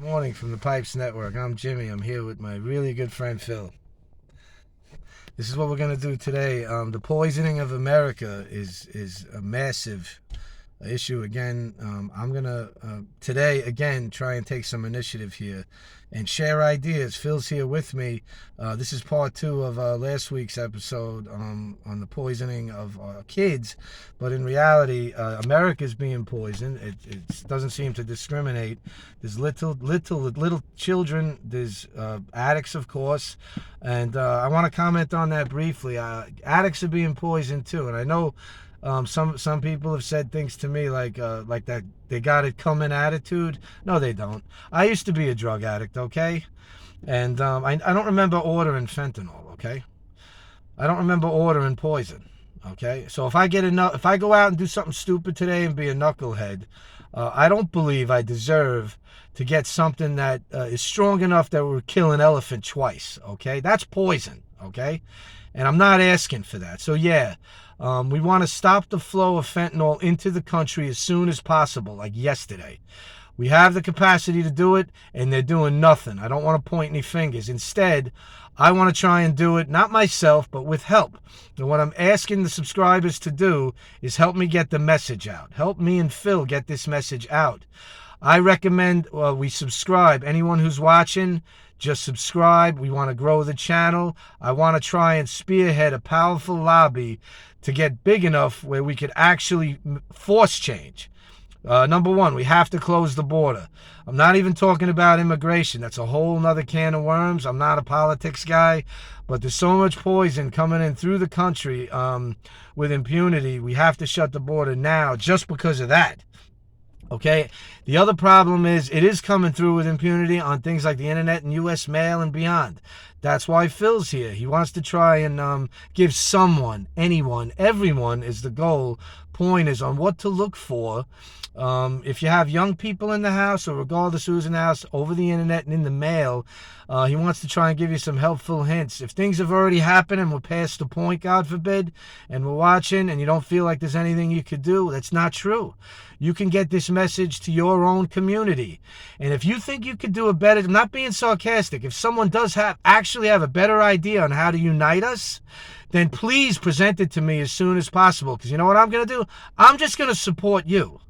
Morning from the Pipes Network. I'm Jimmy. I'm here with my really good friend Phil. This is what we're going to do today. The poisoning of America is a massive issue again. I'm going to today again try and take some initiative here and share ideas. Phil's here with me. This is part 2 of last week's episode on the poisoning of kids, but in reality America's being poisoned. It doesn't seem to discriminate. There's little children, there's addicts, of course, and I want to comment on that briefly. Addicts are being poisoned too, and I know some people have said things to me like that they got it coming attitude. No, they don't. I used to be a drug addict, okay? And I don't remember ordering fentanyl, okay? I don't remember ordering poison, okay? So if I go out and do something stupid today and be a knucklehead, I don't believe I deserve to get something that is strong enough that would kill an elephant twice, okay? That's poison, okay? And I'm not asking for that. So yeah, we want to stop the flow of fentanyl into the country as soon as possible, like yesterday. We have the capacity to do it, and they're doing nothing. I don't want to point any fingers. Instead, I want to try and do it, not myself, but with help. And what I'm asking the subscribers to do is help me get the message out. Help me and Phil get this message out. I recommend we subscribe. Anyone who's watching, just subscribe. We want to grow the channel. I want to try and spearhead a powerful lobby to get big enough where we could actually force change. Number one, we have to close the border. I'm not even talking about immigration. That's a whole nother can of worms. I'm not a politics guy, but there's so much poison coming in through the country with impunity. We have to shut the border now just because of that. Okay, the other problem is it is coming through with impunity on things like the internet and U.S. mail and beyond. That's why Phil's here. He wants to try and give someone, anyone, everyone is the goal, pointers on what to look for. If you have young people in the house, or regardless who's in the house, over the internet and in the mail, he wants to try and give you some helpful hints. If things have already happened and we're past the point, God forbid, and we're watching and you don't feel like there's anything you could do, that's not true. You can get this message to your own community. And if you think you could do a better, I'm not being sarcastic, if someone does actually have a better idea on how to unite us, then please present it to me as soon as possible. Because you know what I'm going to do? I'm just going to support you.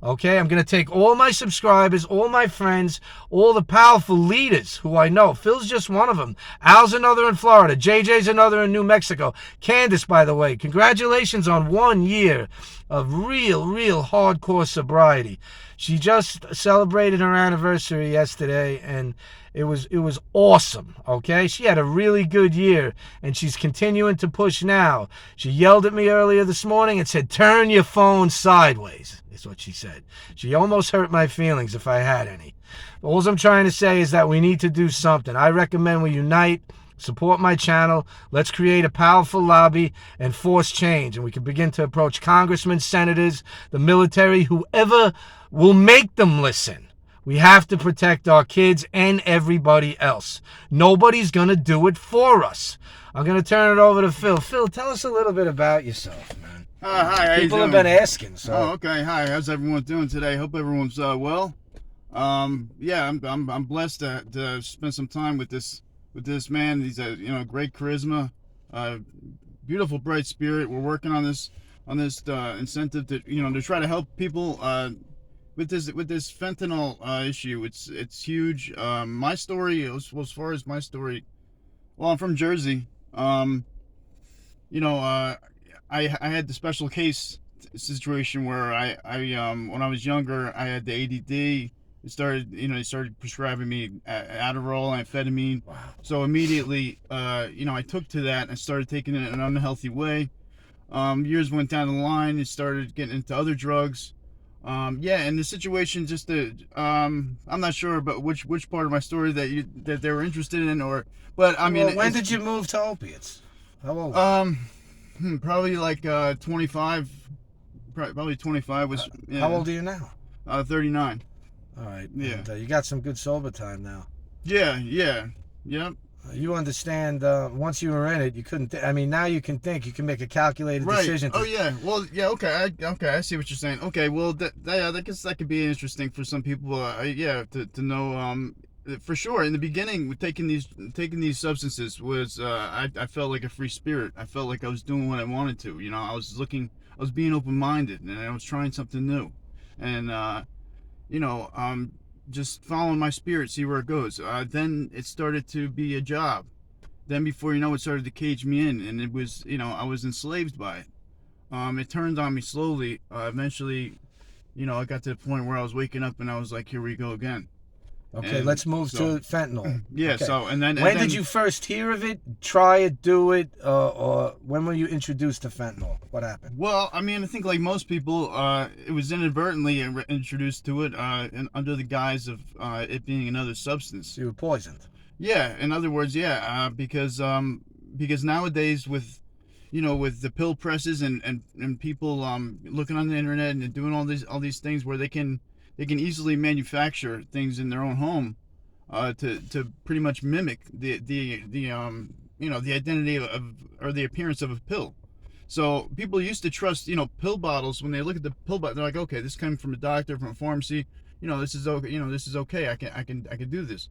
Okay, I'm going to take all my subscribers, all my friends, all the powerful leaders who I know. Phil's just one of them. Al's another in Florida. JJ's another in New Mexico. Candace, by the way, congratulations on 1 year of real hardcore sobriety. She just celebrated her anniversary yesterday, and it was awesome, okay? She had a really good year, and she's continuing to push now. She yelled at me earlier this morning and said, "Turn your phone sideways," is what she said. She almost hurt my feelings if I had any. All I'm trying to say is that we need to do something. I recommend we unite, support my channel. Let's create a powerful lobby and force change, and we can begin to approach congressmen, senators, the military, whoever will make them listen. We have to protect our kids and everybody else. Nobody's going to do it for us. I'm going to turn it over to Phil. Phil, tell us a little bit about yourself, man. Hi, how People you have doing? been asking. So. Oh, okay. Hi, how's everyone doing today? Hope everyone's well. Yeah, I'm blessed to spend some time with this man. He's a great charisma, beautiful, bright spirit. We're working on this incentive to try to help people with this fentanyl issue. It's huge. My story, as far as my story, well, I'm from Jersey. I had the special case situation where I when I was younger, I had the ADD. They started prescribing me Adderall, amphetamine. Wow. So immediately, I took to that and started taking it in an unhealthy way. Years went down the line and started getting into other drugs. And the situation I'm not sure about which part of my story that they were interested in, but I mean, when did you move to opiates? How old? Probably like 25. Probably 25 was. Yeah, how old are you now? 39. All right. Yeah. And, you got some good sober time now. Yeah. You understand, once you were in it, you couldn't. I mean, now you can think. You can make a calculated Right. decision. Oh yeah. Well, yeah. Okay. Okay. I see what you're saying. Okay. Well, I guess that could be interesting for some people. Yeah. To know. For sure. In the beginning, with taking these substances was I felt like a free spirit. I felt like I was doing what I wanted to. You know, I was being open minded, and I was trying something new, and you know, just following my spirit, see where it goes. Then it started to be a job. Then before you know it, started to cage me in, and it was, you know, I was enslaved by it. It turned on me slowly. Eventually, you know, I got to the point where I was waking up and I was like, here we go again. Okay, And let's move so, to fentanyl. yeah. Okay. So and then When did you first hear of it? Try it, do it, or when were you introduced to fentanyl? What happened? Well, I mean, I think like most people, it was inadvertently introduced to it, under the guise of it being another substance. You were poisoned. Yeah, in other words, yeah, because nowadays with, you know, with the pill presses and people looking on the internet and doing all these things where they can easily manufacture things in their own home, to pretty much mimic the you know, the identity of or the appearance of a pill. So people used to trust, you know, pill bottles. When they look at the pill bottle, they're like, okay, this came from a doctor, from a pharmacy. You know, this is okay. You know, this is okay. I can do this.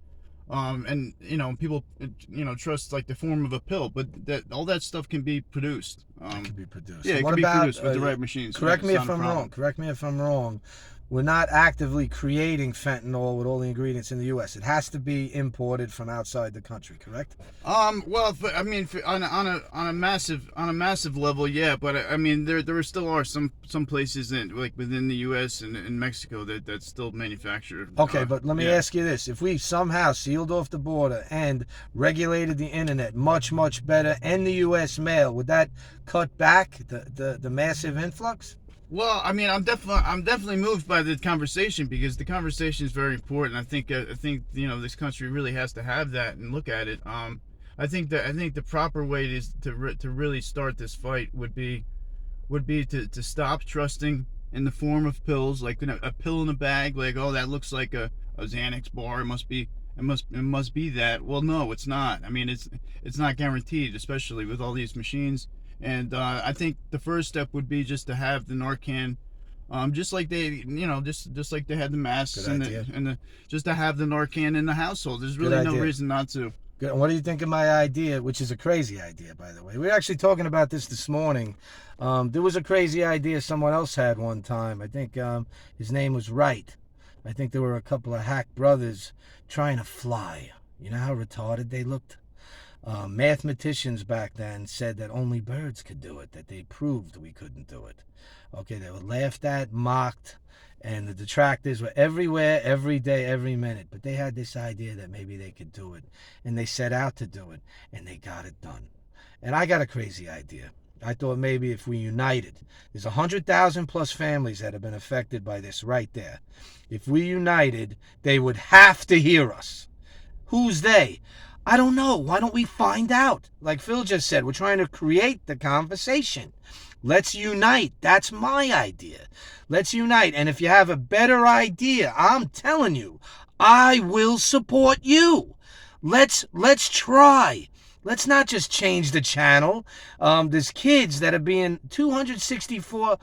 And you know, people, you know, trust like the form of a pill, but that all that stuff can be produced. It can be produced. Yeah, it What can be about, produced with the right machines. correct me It's if not a I'm problem. wrong. Correct me if I'm wrong. We're not actively creating fentanyl with all the ingredients in the U.S. It has to be imported from outside the country. Correct? Well, I mean, on a massive level, yeah. But I mean, there still are some places in like within the U.S. and Mexico that still manufacture. Okay, but let me yeah. ask you this: if we somehow sealed off the border and regulated the internet much better and the U.S. mail, would that cut back the massive influx? Well, I mean, I'm definitely moved by the conversation because the conversation is very important. I think you know, this country really has to have that and look at it. I think the proper way is to really start this fight would be to stop trusting in the form of pills, like, you know, a pill in a bag, like, oh, that looks like a Xanax bar, it must be that. Well, no, it's not. I mean, it's not guaranteed, especially with all these machines. And I think the first step would be just to have the Narcan, just like they, you know, just like they had the masks Good and idea. just to have the Narcan in the household. There's really no idea. reason not to. Good. What do you think of my idea, which is a crazy idea, by the way? We were actually talking about this morning. There was a crazy idea someone else had one time. I think his name was Wright. I think there were a couple of hack brothers trying to fly. You know how retarded they looked? Mathematicians back then said that only birds could do it, that they proved we couldn't do it. Okay, they were laughed at, mocked, and the detractors were everywhere, every day, every minute. But they had this idea that maybe they could do it, and they set out to do it, and they got it done. And I got a crazy idea. I thought maybe if we united, there's 100,000 plus families that have been affected by this right there. If we united, they would have to hear us. Who's they? I don't know. Why don't we find out? Like Phil just said, we're trying to create the conversation. Let's unite. That's my idea. Let's unite. And if you have a better idea, I'm telling you, I will support you. Let's try. Let's not just change the channel. There's kids that are being 264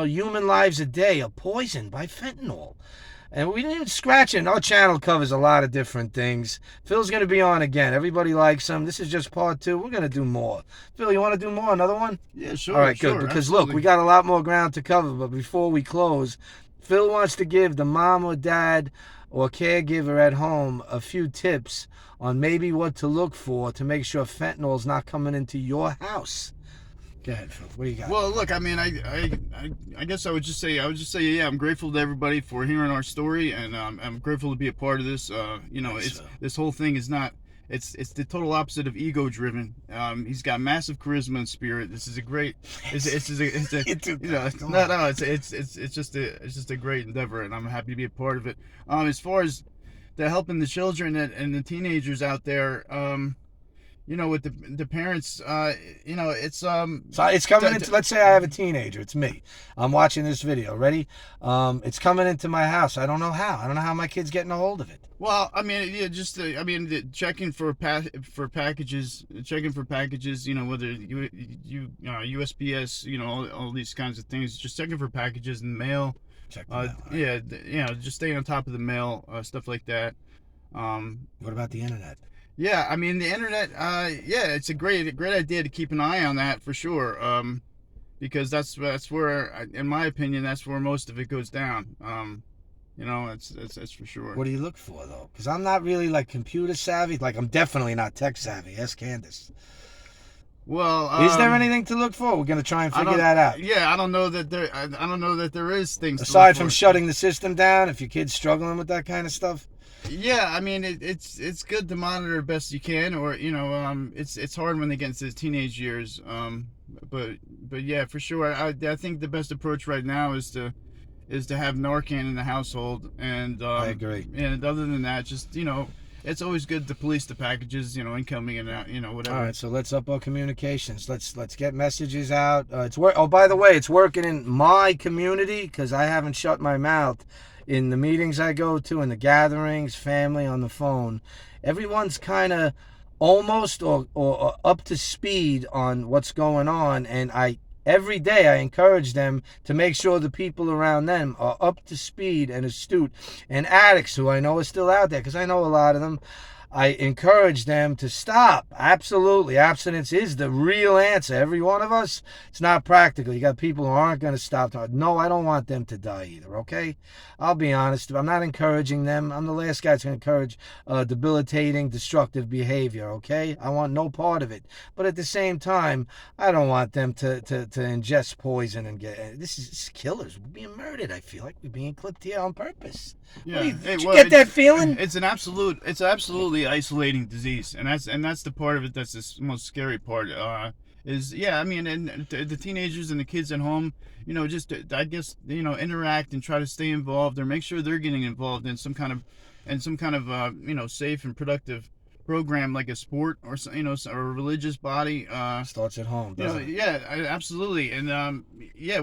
human lives a day are poisoned by fentanyl. And we didn't even scratch it. Our channel covers a lot of different things. Phil's going to be on again. Everybody likes him. This is just part 2. We're going to do more. Phil, you want to do more? Another one? Yeah, sure. All right, sure, good. Because absolutely. look, we got a lot more ground to cover. But before we close, Phil wants to give the mom or dad or caregiver at home a few tips on maybe what to look for to make sure fentanyl is not coming into your house. Go ahead, Phil. What do you got? Well, look, I mean, I guess I would just say, yeah, I'm grateful to everybody for hearing our story, and I'm grateful to be a part of this. You know, Thanks, Phil. this whole thing is not, it's the total opposite of ego driven. He's got massive charisma and spirit. This is a great, it's a you know, no, it's just a great endeavor, and I'm happy to be a part of it. As far as the helping the children and the teenagers out there, with the parents, it's So it's coming into, let's say I have a teenager, it's me. I'm watching this video, ready? It's coming into my house. I don't know how. I don't know how my kid's getting a hold of it. Well, I mean, yeah, just checking for packages, whether USPS, all these kinds of things. Just checking for packages in the mail. Check the mail. Yeah, just staying on top of the mail, stuff like that. What about the internet? Yeah, I mean the internet. Yeah, it's a great idea to keep an eye on that for sure. Because that's where, in my opinion, that's where most of it goes down. That's for sure. What do you look for, though? Because I'm not really, like, computer savvy. Like, I'm definitely not tech savvy. Ask Candace. Well, Is there anything to look for? We're going to try and figure that out. Yeah, I don't know that there is things aside from shutting the system down. If your kid's struggling with that kind of stuff. Yeah, I mean it's good to monitor best you can, or it's hard when they get into the teenage years. But yeah, for sure, I think the best approach right now is to have Narcan in the household, and I agree. And other than that, just it's always good to police the packages, incoming and out, whatever. All right, so let's up our communications. Let's get messages out. Oh, by the way, it's working in my community because I haven't shut my mouth. In the meetings I go to, in the gatherings, family, on the phone, everyone's kind of almost or up to speed on what's going on, and every day I encourage them to make sure the people around them are up to speed and astute, and addicts who I know are still out there, because I know a lot of them. I encourage them to stop. Absolutely. Abstinence is the real answer. Every one of us, it's not practical. You got people who aren't going to stop. No, I don't want them to die either, okay? I'll be honest. I'm not encouraging them. I'm the last guy to encourage debilitating, destructive behavior, okay? I want no part of it. But at the same time, I don't want them to ingest poison and get... This is killers. We're being murdered. I feel like we're being clipped here on purpose. Yeah. Did you get that feeling? It's absolutely isolating disease, and that's the part of it that's the most scary part. I mean, and the teenagers and the kids at home, just I guess interact and try to stay involved, or make sure they're getting involved in some kind of safe and productive program, like a sport or or a religious body. Starts at home, doesn't it? Yeah, absolutely. And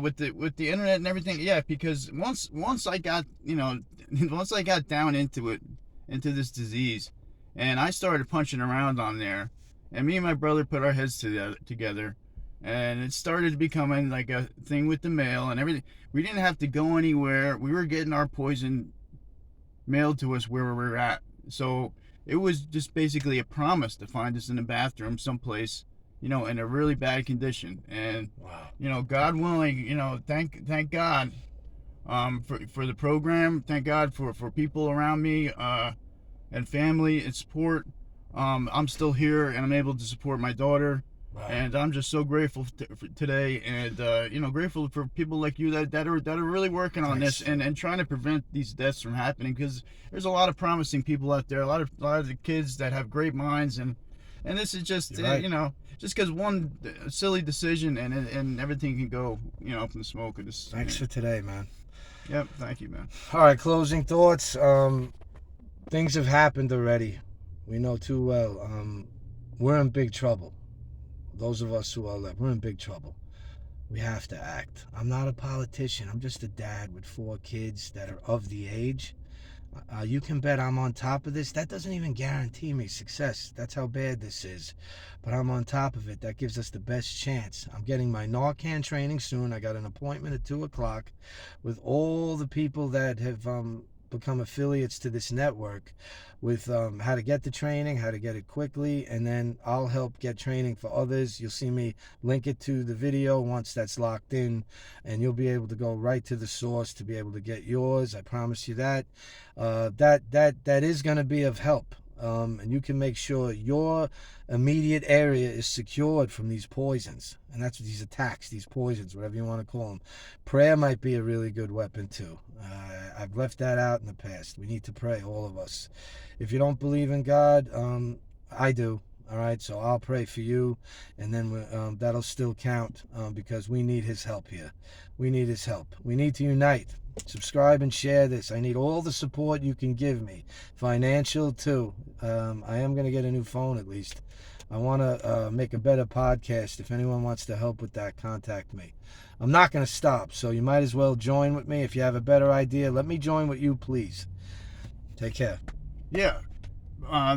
with the internet and everything, yeah, because once I got once I got down into this disease, and I started punching around on there, and me and my brother put our heads together, and it started becoming like a thing with the mail and everything. We didn't have to go anywhere. We were getting our poison mailed to us where we were at. So it was just basically a promise to find us in a bathroom someplace, in a really bad condition. And wow. God willing, thank God for the program. Thank God for people around me and family and support. I'm still here, and I'm able to support my daughter. Wow. And I'm just so grateful for today, and grateful for people like you that are really working on this and trying to prevent these deaths from happening, because there's a lot of promising people out there, a lot of the kids that have great minds, and this is just right. Just because one silly decision and everything can go up in the smoke. Thanks for today, man. Yep, thank you, man. All right, closing thoughts. Things have happened already. We know too well. We're in big trouble. Those of us who are left, we're in big trouble. We have to act. I'm not a politician. I'm just a dad with 4 kids that are of the age. You can bet I'm on top of this. That doesn't even guarantee me success. That's how bad this is. But I'm on top of it. That gives us the best chance. I'm getting my Narcan training soon. I got an appointment at 2 o'clock with all the people that have become affiliates to this network, with how to get the training, how to get it quickly, and then I'll help get training for others. You'll see me link it to the video once that's locked in, and you'll be able to go right to the source to be able to get yours. I promise you that. That is going to be of help. And you can make sure your immediate area is secured from these poisons. And that's what these attacks, these poisons, whatever you want to call them. Prayer might be a really good weapon too. I've left that out in the past. We need to pray, all of us. If you don't believe in God, I do. All right, so I'll pray for you, and then that'll still count, because we need his help here. We need his help. We need to unite. Subscribe and share this. I need all the support you can give me. Financial too. I am going to get a new phone at least. I want to make a better podcast. If anyone wants to help with that, contact me. I'm not going to stop, so you might as well join with me. If you have a better idea, let me join with you, please. Take care. Yeah.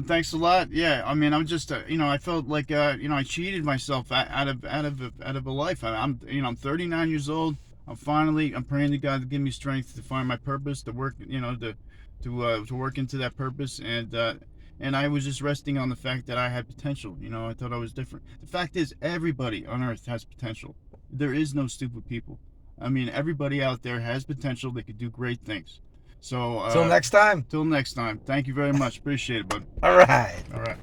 Thanks a lot. Yeah, I mean, I'm just, I felt like, I cheated myself out of a life. I'm 39 years old. I'm praying to God to give me strength to find my purpose, to work, to work into that purpose, and I was just resting on the fact that I had potential. I thought I was different. The fact is, everybody on earth has potential. There is no stupid people. I mean, everybody out there has potential. They could do great things. So, Till next time. till next time. Thank you very much. Appreciate it, bud. All right. All right.